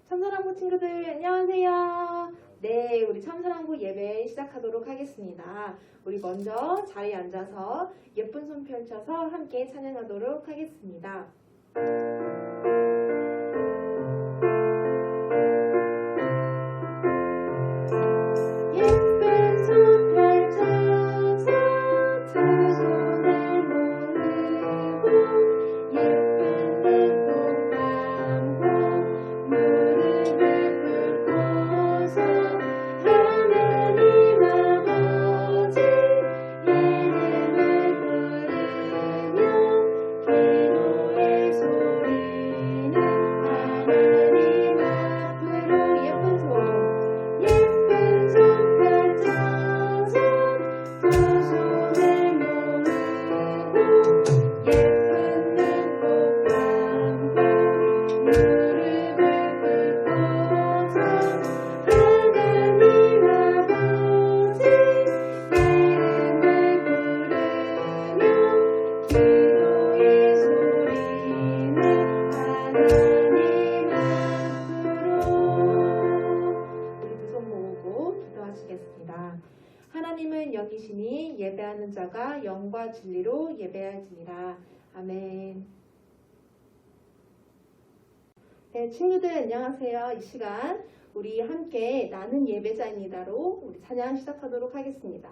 참사랑부 친구들 안녕하세요. 네, 우리 참사랑부 예배 시작하도록 하겠습니다. 우리 먼저 자리에 앉아서 예쁜 손 펼쳐서 함께 찬양하도록 하겠습니다. 예쁜 손 펼쳐서 두 손을 모으고 예쁜 눈곱 감고 무릎을 꿇고서 하나님 아버지 이름을 부르며 기도의 소리는 하나님 앞으로 예쁜 손 펼쳐서 두 손을 모으고 예쁜 눈곱 감고 무릎을 꿇고서 하나님 아버지 이름을 부르며 기도의 소리는 하나님 앞으로 우리 두 손 모으고 기도하시겠습니다. 하나님은 여기시니 예배하는 자가 영과 진리로 예배할지니라. 아멘. 네, 친구들 안녕하세요. 이 시간 우리 함께 나는 예배자입니다로 우리 찬양 시작하도록 하겠습니다.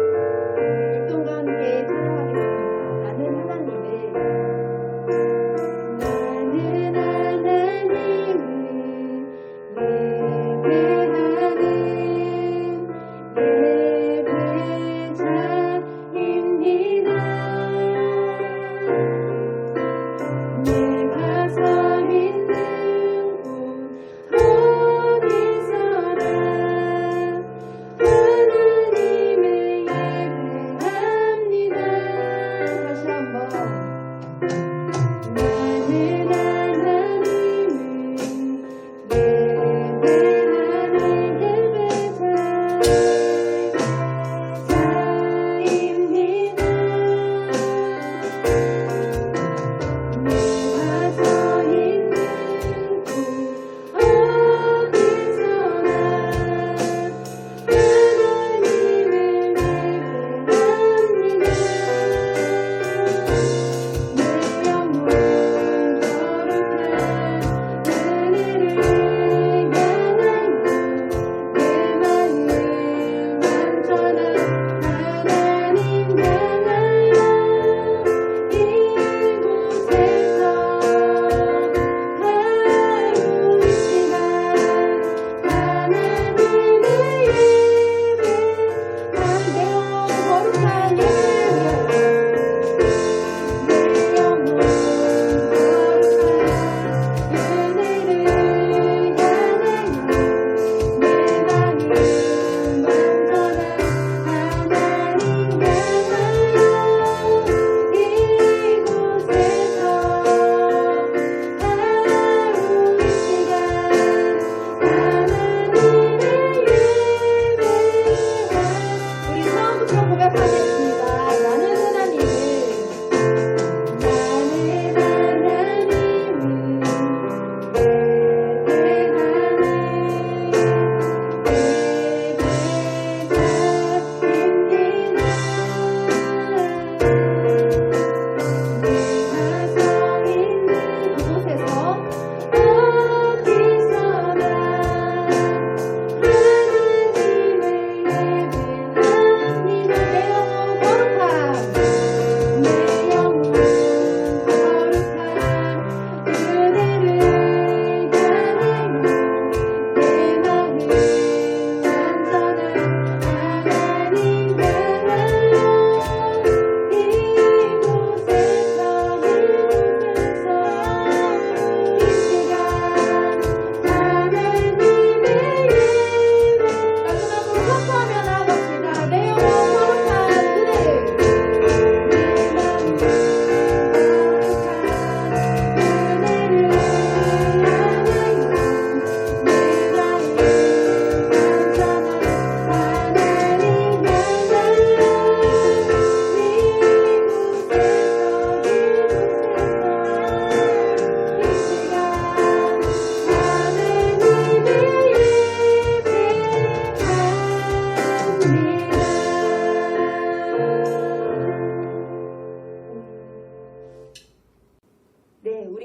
율동과 함께 찬양하겠습니다. 나는 하나님을 예배자입니다. 내가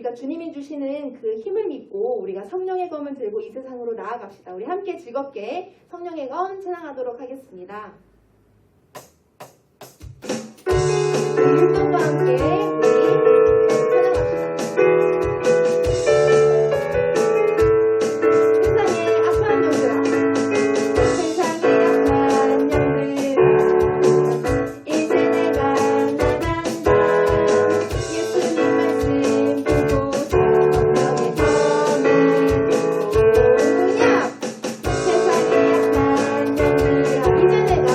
진짜 주님이 주시는 그 힘을 믿고 우리가 성령의 검을 들고 이 세상으로 나아갑시다. 우리 함께 즐겁게 성령의 검 찬양하도록 하겠습니다. 율동과 함께 우리 찬양합시다. 세상의 악한 영들아, 세상의 악한 영들아, 이제 내가 나간다. 예수님 말씀 보고 성령의 검을 들고 그냥 세상의 악한 영들아, 이제 내가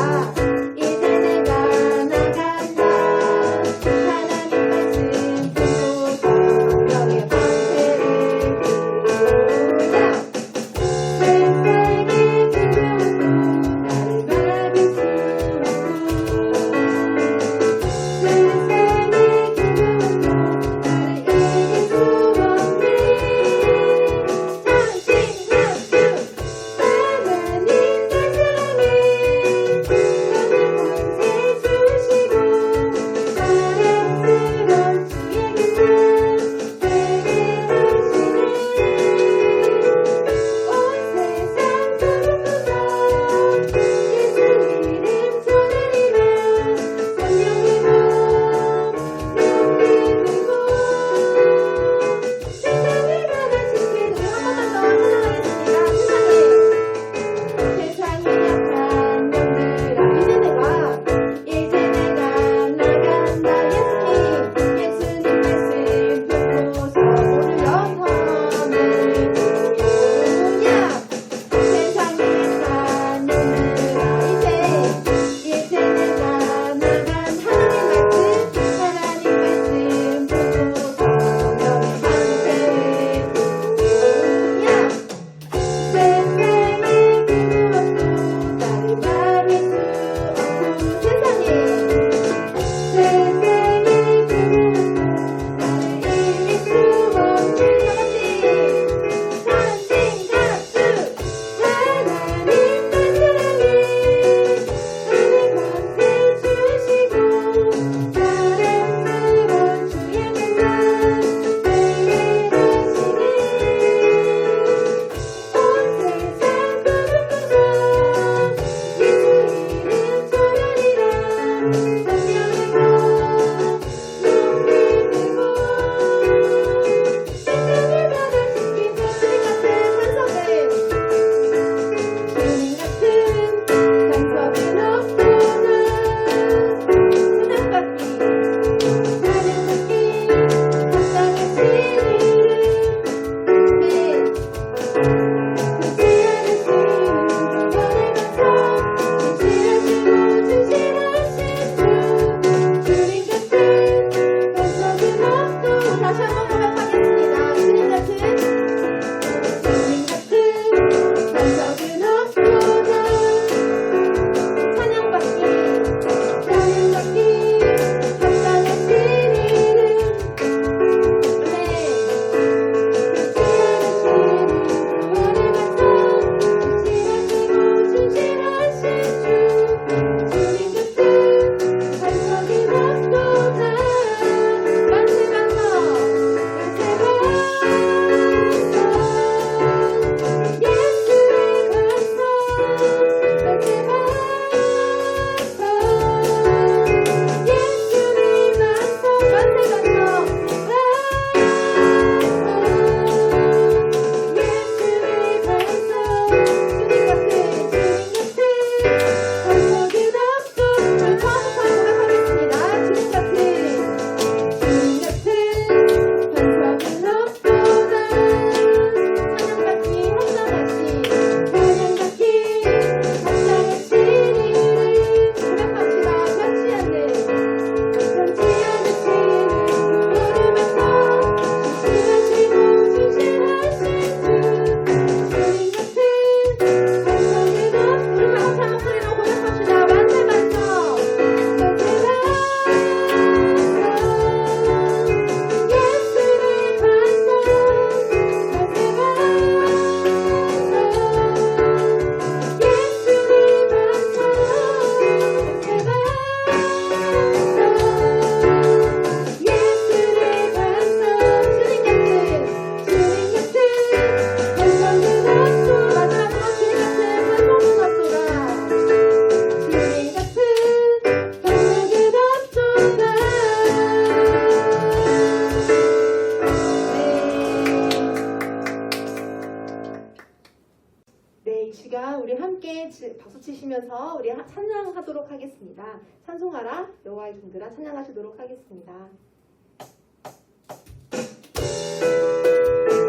찬양하도록 하겠습니다. 찬송하라 여호와의 종들아 찬양하시도록 하겠습니다.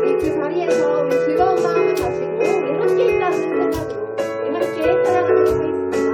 네, 그 자리에서 우리 즐거운 마음을 가지고 우리 함께 있다는 생각으로 우리 함께 찬양하도록 하겠습니다.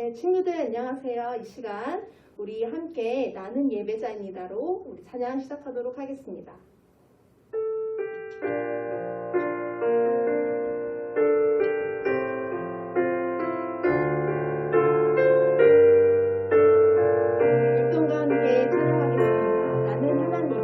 네, 친구들 안녕하세요. 이 시간 우리 함께 나는 예배자입니다로 우리 찬양 시작하도록 하겠습니다. 율동과 함께 찬양하겠습니다. 나는 하나님을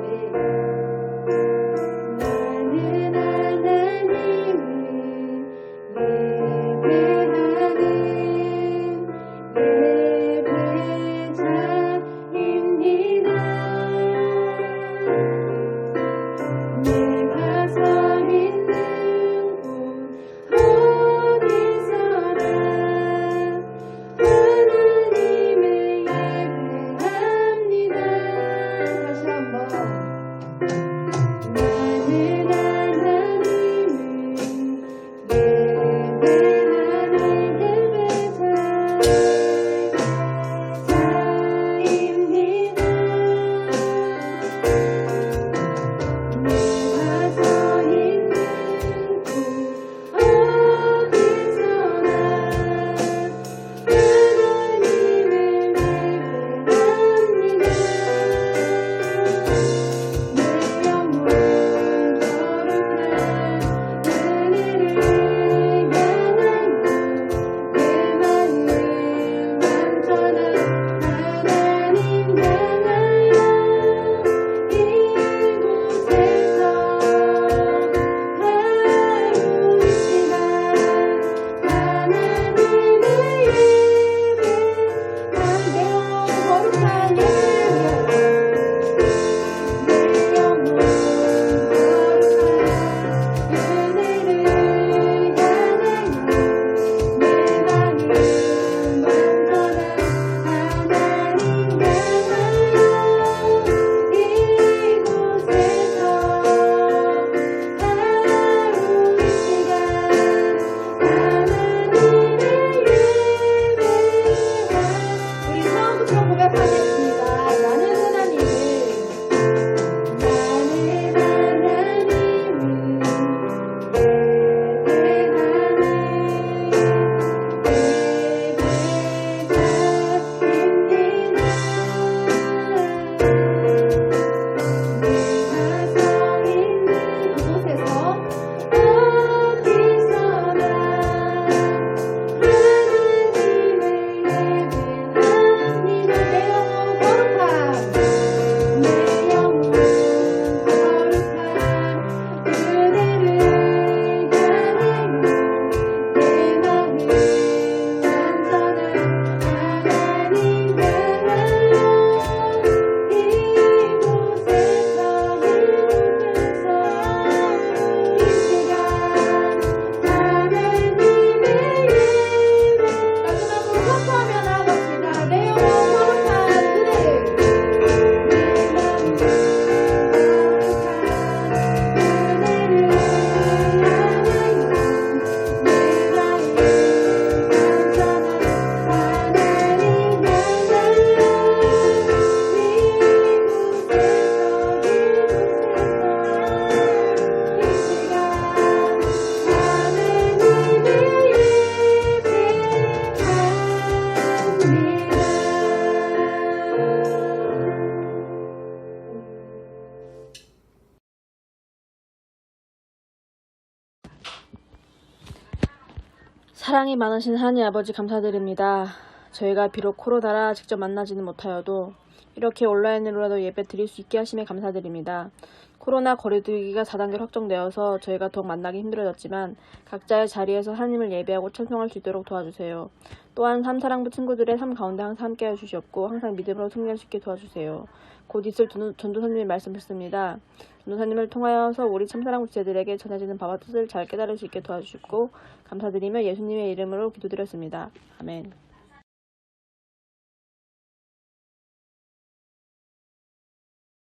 사랑이 많으신 하나님 아버지 감사드립니다. 저희가 비록 코로나라 직접 만나지는 못하여도 이렇게 온라인으로라도 예배 드릴 수 있게 하심에 감사드립니다. 코로나 거리두기가 4단계로 확정되어서 저희가 더욱 만나기 힘들어졌지만 각자의 자리에서 하나님을 예배하고 찬송할 수 있도록 도와주세요. 또한 삼사랑부 친구들의 삶 가운데 항상 함께해 주시옵고 항상 믿음으로 승리할 수 있게 도와주세요. 곧 있을 전도사님의 말씀 듣습니다. 전도사님을 통하여서 우리 참사랑부 지체들에게 전해지는 바와 뜻을 잘 깨달을 수 있게 도와주시고 감사드리며 예수님의 이름으로 기도드렸습니다. 아멘.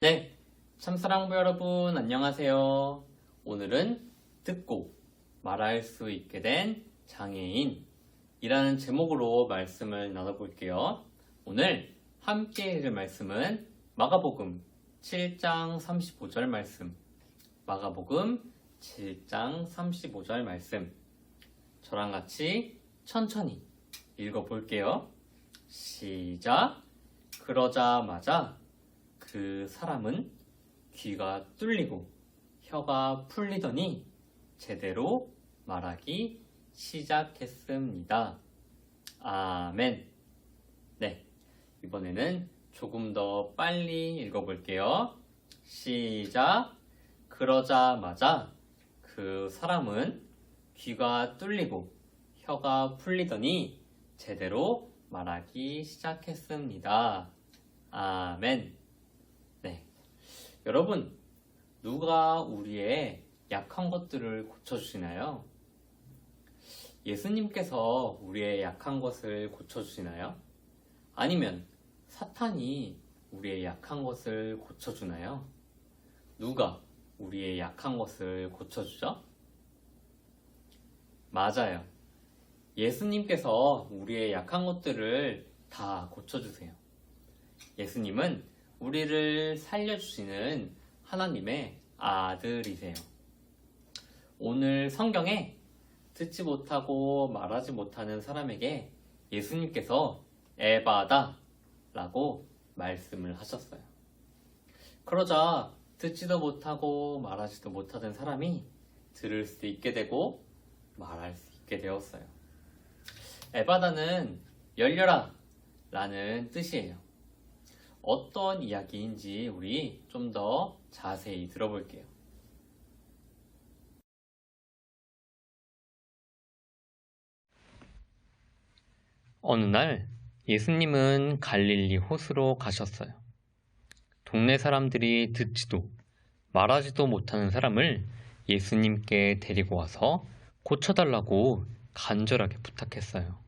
네, 참사랑부 여러분 안녕하세요. 오늘은 듣고 말할 수 있게 된 장애인이라는 제목으로 말씀을 나눠볼게요. 오늘 함께 읽을 말씀은 마가복음 7장 35절 말씀. 마가복음 7장 35절 말씀. 저랑 같이 천천히 읽어볼게요. 시작. 그러자마자 그 사람은 귀가 뚫리고 혀가 풀리더니 제대로 말하기 시작했습니다. 아멘. 네, 이번에는 조금 더 빨리 읽어볼게요. 시작. 그러자마자 그 사람은 귀가 뚫리고 혀가 풀리더니 제대로 말하기 시작했습니다. 아멘. 네, 여러분, 누가 우리의 약한 것들을 고쳐주시나요? 예수님께서 우리의 약한 것을 고쳐주시나요? 아니면 사탄이 우리의 약한 것을 고쳐주나요? 누가 우리의 약한 것을 고쳐주죠? 맞아요. 예수님께서 우리의 약한 것들을 다 고쳐주세요. 예수님은 우리를 살려주시는 하나님의 아들이세요. 오늘 성경에 듣지 못하고 말하지 못하는 사람에게 예수님께서 에바다 라고 말씀을 하셨어요. 그러자 듣지도 못하고 말하지도 못하던 사람이 들을 수 있게 되고 말할 수 있게 되었어요. 에바다는 열려라 라는 뜻이에요. 어떤 이야기인지 우리 좀 더 자세히 들어볼게요. 어느 날 예수님은 갈릴리 호수로 가셨어요. 동네 사람들이 듣지도 말하지도 못하는 사람을 예수님께 데리고 와서 고쳐달라고 간절하게 부탁했어요.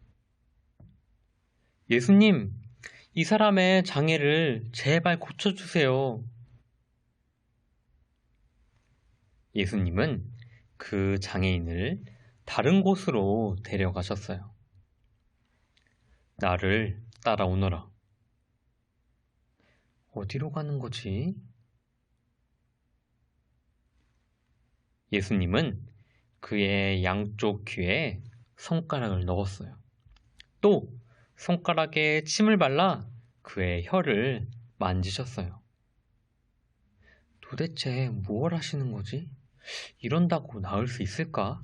예수님, 이 사람의 장애를 제발 고쳐주세요. 예수님은 그 장애인을 다른 곳으로 데려가셨어요. 나를 따라오너라. 어디로 가는 거지? 예수님은 그의 양쪽 귀에 손가락을 넣었어요. 또 손가락에 침을 발라 그의 혀를 만지셨어요. 도대체 무엇 하시는 거지? 이런다고 나을 수 있을까?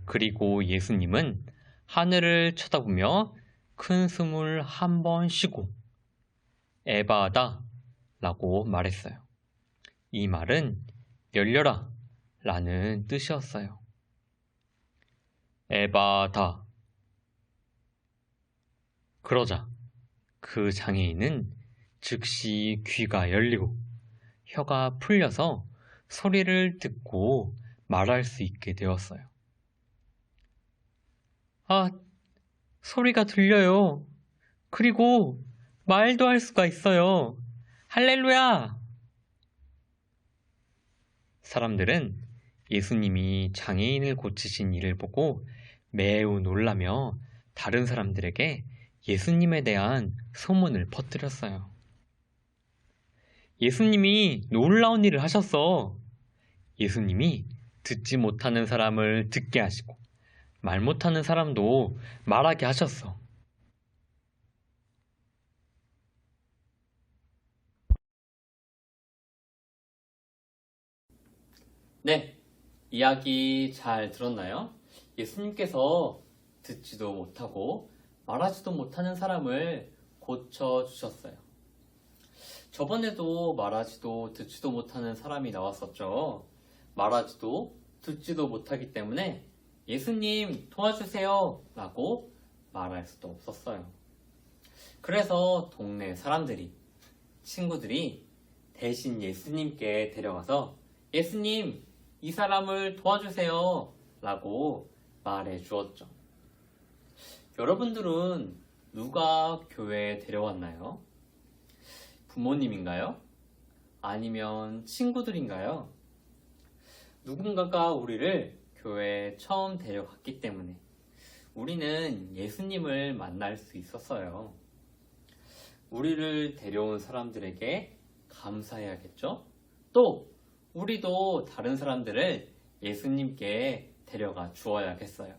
그리고 예수님은 하늘을 쳐다보며 큰 숨을 한 번 쉬고 에바다 라고 말했어요. 이 말은 열려라 라는 뜻이었어요. 에바다. 그러자 그 장애인은 즉시 귀가 열리고 혀가 풀려서 소리를 듣고 말할 수 있게 되었어요. 아, 소리가 들려요. 그리고 말도 할 수가 있어요. 할렐루야! 사람들은 예수님이 장애인을 고치신 일을 보고 매우 놀라며 다른 사람들에게 예수님에 대한 소문을 퍼뜨렸어요. 예수님이 놀라운 일을 하셨어. 예수님이 듣지 못하는 사람을 듣게 하시고 말 못하는 사람도 말하게 하셨어. 네, 이야기 잘 들었나요? 예수님께서 듣지도 못하고 말하지도 못하는 사람을 고쳐주셨어요. 저번에도 말하지도 듣지도 못하는 사람이 나왔었죠. 말하지도 듣지도 못하기 때문에 예수님 도와주세요 라고 말할 수도 없었어요. 그래서 동네 사람들이, 친구들이 대신 예수님께 데려가서 예수님 이 사람을 도와주세요 라고 말해 주었죠. 여러분들은 누가 교회에 데려왔나요? 부모님인가요? 아니면 친구들인가요? 누군가가 우리를 교회에 처음 데려갔기 때문에 우리는 예수님을 만날 수 있었어요. 우리를 데려온 사람들에게 감사해야겠죠? 또 우리도 다른 사람들을 예수님께 데려가 주어야겠어요.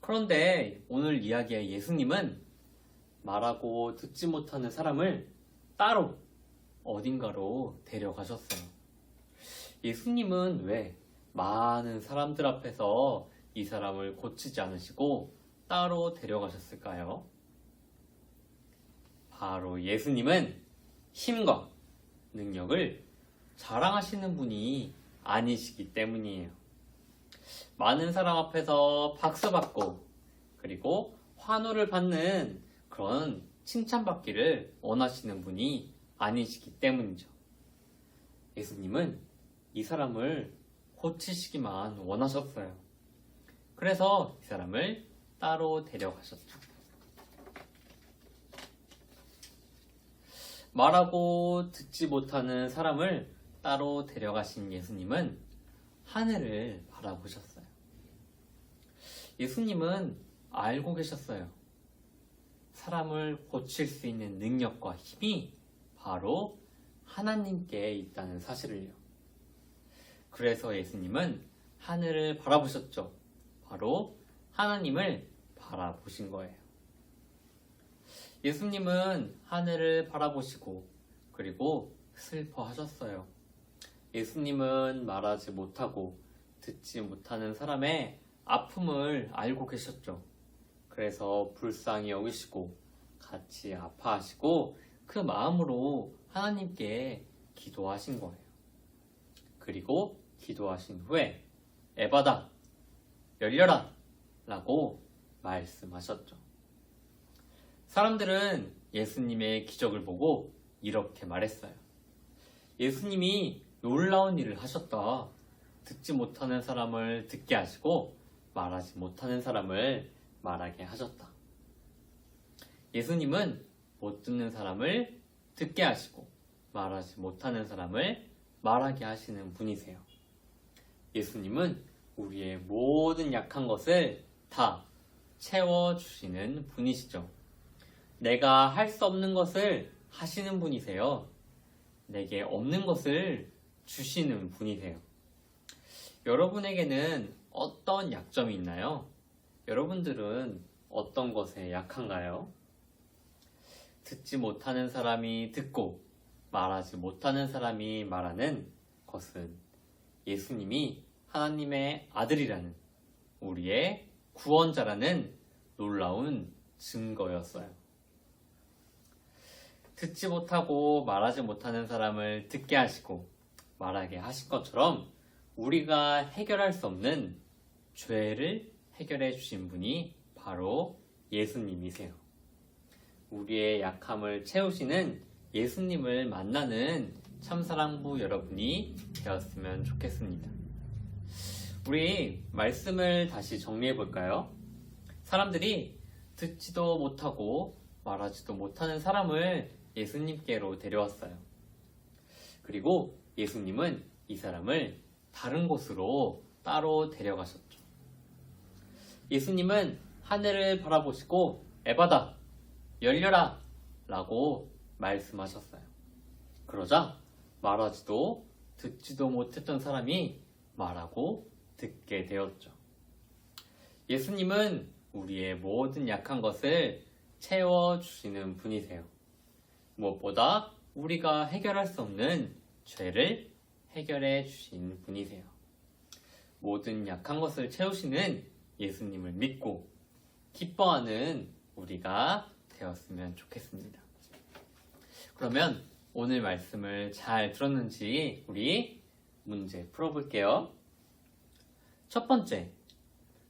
그런데 오늘 이야기의 예수님은 말하고 듣지 못하는 사람을 따로 어딘가로 데려가셨어요. 예수님은 왜 많은 사람들 앞에서 이 사람을 고치지 않으시고 따로 데려가셨을까요? 바로 예수님은 힘과 능력을 자랑하시는 분이 아니시기 때문이에요. 많은 사람 앞에서 박수받고 그리고 환호를 받는 그런 칭찬받기를 원하시는 분이 아니시기 때문이죠. 예수님은 이 사람을 고치시기만 원하셨어요. 그래서 이 사람을 따로 데려가셨죠. 말하고 듣지 못하는 사람을 따로 데려가신 예수님은 하늘을 바라보셨어요. 예수님은 알고 계셨어요. 사람을 고칠 수 있는 능력과 힘이 바로 하나님께 있다는 사실을요. 그래서 예수님은 하늘을 바라보셨죠. 바로 하나님을 바라보신 거예요. 예수님은 하늘을 바라보시고 그리고 슬퍼하셨어요. 예수님은 말하지 못하고 듣지 못하는 사람의 아픔을 알고 계셨죠. 그래서 불쌍히 여기시고 같이 아파하시고 그 마음으로 하나님께 기도하신 거예요. 그리고 기도하신 후에 에바다, 열려라 라고 말씀하셨죠. 사람들은 예수님의 기적을 보고 이렇게 말했어요. 예수님이 놀라운 일을 하셨다. 듣지 못하는 사람을 듣게 하시고 말하지 못하는 사람을 말하게 하셨다. 예수님은 못 듣는 사람을 듣게 하시고 말하지 못하는 사람을 말하게 하시는 분이세요. 예수님은 우리의 모든 약한 것을 다 채워주시는 분이시죠. 내가 할 수 없는 것을 하시는 분이세요. 내게 없는 것을 주시는 분이세요. 여러분에게는 어떤 약점이 있나요? 여러분들은 어떤 것에 약한가요? 듣지 못하는 사람이 듣고 말하지 못하는 사람이 말하는 것은 예수님이 하나님의 아들이라는 우리의 구원자라는 놀라운 증거였어요. 듣지 못하고 말하지 못하는 사람을 듣게 하시고 말하게 하신 것처럼 우리가 해결할 수 없는 죄를 해결해 주신 분이 바로 예수님이세요. 우리의 약함을 채우시는 예수님을 만나는 참사랑부 여러분이 되었으면 좋겠습니다. 우리 말씀을 다시 정리해 볼까요? 사람들이 듣지도 못하고 말하지도 못하는 사람을 예수님께로 데려왔어요. 그리고 예수님은 이 사람을 다른 곳으로 따로 데려가셨죠. 예수님은 하늘을 바라보시고 에바다, 열려라 라고 말씀하셨어요. 그러자 말하지도 듣지도 못했던 사람이 말하고 듣게 되었죠. 예수님은 우리의 모든 약한 것을 채워주시는 분이세요. 무엇보다 우리가 해결할 수 없는 죄를 해결해 주신 분이세요. 모든 약한 것을 채우시는 예수님을 믿고 기뻐하는 우리가 되었으면 좋겠습니다. 그러면 오늘 말씀을 잘 들었는지 우리 문제 풀어볼게요. 첫 번째,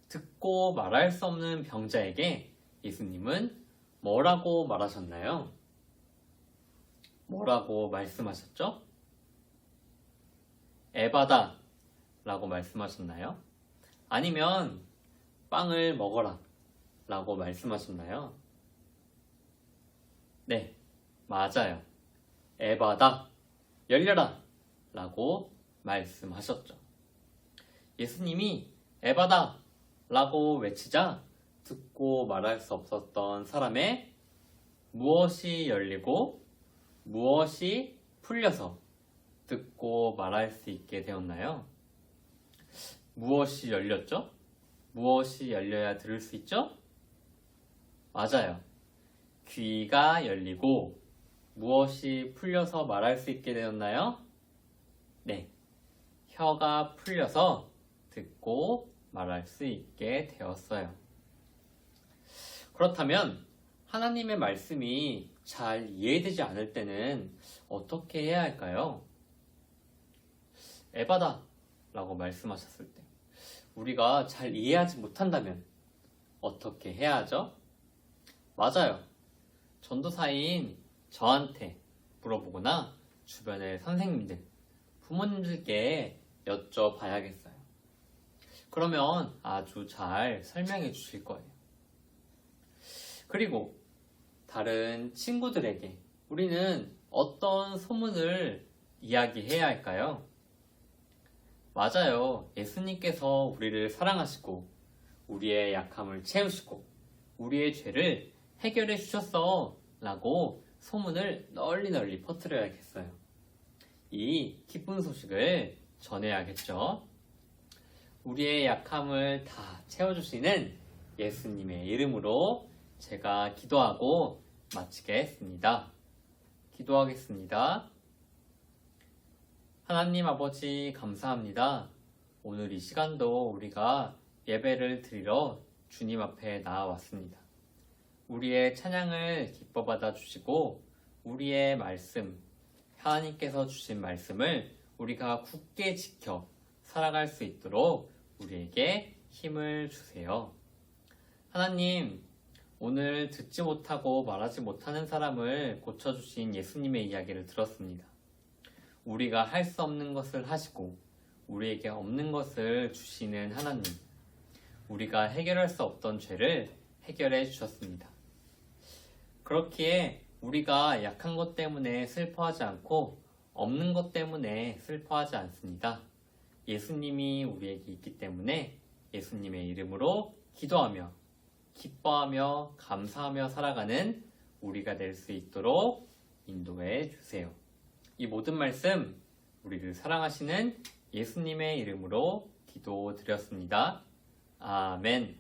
듣고 말할 수 없는 병자에게 예수님은 뭐라고 말하셨나요? 뭐라고 말씀하셨죠? 에바다 라고 말씀하셨나요? 아니면 빵을 먹어라 라고 말씀하셨나요? 네, 맞아요. 에바다, 열려라 라고 말씀하셨죠. 예수님이 에바다 라고 외치자 듣고 말할 수 없었던 사람의 무엇이 열리고 무엇이 풀려서 듣고 말할 수 있게 되었나요? 무엇이 열렸죠? 무엇이 열려야 들을 수 있죠? 맞아요. 귀가 열리고 무엇이 풀려서 말할 수 있게 되었나요? 네. 혀가 풀려서 듣고 말할 수 있게 되었어요. 그렇다면 하나님의 말씀이 잘 이해되지 않을 때는 어떻게 해야 할까요? 에바다 라고 말씀하셨을 때 우리가 잘 이해하지 못한다면 어떻게 해야 하죠? 맞아요. 전도사인 저한테 물어보거나 주변의 선생님들, 부모님들께 여쭤봐야겠어요. 그러면 아주 잘 설명해 주실 거예요. 그리고 다른 친구들에게 우리는 어떤 소문을 이야기해야 할까요? 맞아요. 예수님께서 우리를 사랑하시고 우리의 약함을 채우시고 우리의 죄를 해결해 주셨어 라고 소문을 널리 퍼뜨려야겠어요. 이 기쁜 소식을 전해야겠죠. 우리의 약함을 다 채워주시는 예수님의 이름으로 제가 기도하고 마치겠습니다. 기도하겠습니다. 하나님 아버지 감사합니다. 오늘 이 시간도 우리가 예배를 드리러 주님 앞에 나아왔습니다. 우리의 찬양을 기뻐 받아 주시고 우리의 말씀, 하나님께서 주신 말씀을 우리가 굳게 지켜 살아갈 수 있도록 우리에게 힘을 주세요. 하나님, 오늘 듣지 못하고 말하지 못하는 사람을 고쳐주신 예수님의 이야기를 들었습니다. 우리가 할 수 없는 것을 하시고 우리에게 없는 것을 주시는 하나님, 우리가 해결할 수 없던 죄를 해결해 주셨습니다. 그렇기에 우리가 약한 것 때문에 슬퍼하지 않고 없는 것 때문에 슬퍼하지 않습니다. 예수님이 우리에게 있기 때문에 예수님의 이름으로 기도하며 기뻐하며 감사하며 살아가는 우리가 될 수 있도록 인도해 주세요. 이 모든 말씀 우리를 사랑하시는 예수님의 이름으로 기도드렸습니다. 아멘.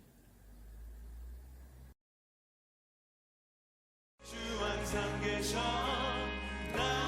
주 항상 계셔 나